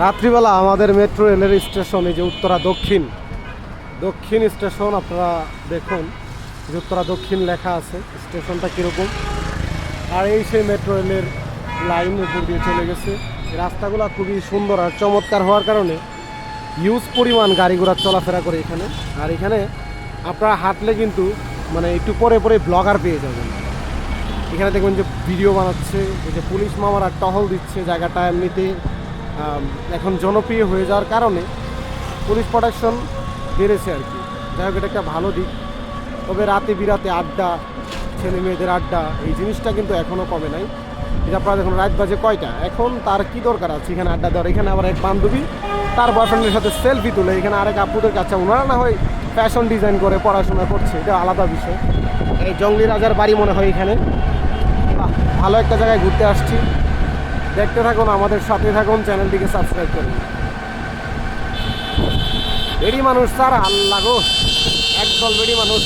রাত্রিবেলা আমাদের মেট্রো রেলের স্টেশন এই যে উত্তরা দক্ষিণ দক্ষিণ স্টেশন আপনারা দেখুন যে উত্তরা দক্ষিণ লেখা আছে স্টেশনটা কীরকম। আর এই সেই মেট্রো রেলের লাইন উপর দিয়ে চলে গেছে। এই রাস্তাগুলো খুবই সুন্দর আর চমৎকার হওয়ার কারণে হিউজ পরিমাণ গাড়ি ঘোড়া চলাফেরা করে এখানে। আর এখানে আপনারা হাঁটলে কিন্তু মানে একটু পরে পরে ব্লগার পেয়ে যাবেন। এখানে দেখবেন যে ভিডিও বানাচ্ছে, এই যে পুলিশ মামারা টহল দিচ্ছে। জায়গাটা এমনিতে এখন জনপ্রিয় হয়ে যাওয়ার কারণে পুলিশ প্রোটেকশন বেড়েছে আর কি। যাই হোক, এটা একটা ভালো দিক। তবে রাতে বিরাতে আড্ডা, ছেলে মেয়েদের আড্ডা, এই জিনিসটা কিন্তু এখনও কমে নাই। এটা আপনারা দেখুন রাত বাজে কয়টা, এখন তার কি দরকার আছে এখানে আড্ডা দেওয়ার। এখানে আবার এক বান্ধবী তার বয়ফ্রেন্ডের সাথে সেলফি তুলে, এখানে আরেক আপুদের কাছে ওনারা না হয় ফ্যাশন ডিজাইন করে পড়াশোনা করছে, এটা আলাদা বিষয়। এই জঙ্গলি রাজার বাড়ি মনে হয় এখানে। ভালো একটা জায়গায় ঘুরতে আসছি। দেখতে থাকুন, আমাদের সাথে থাকুন, চ্যানেলটিকে সাবস্ক্রাইব করুন। বেড়ি মানুষ স্যার, আল্লাহ গো, একদল বেড়ি মানুষ।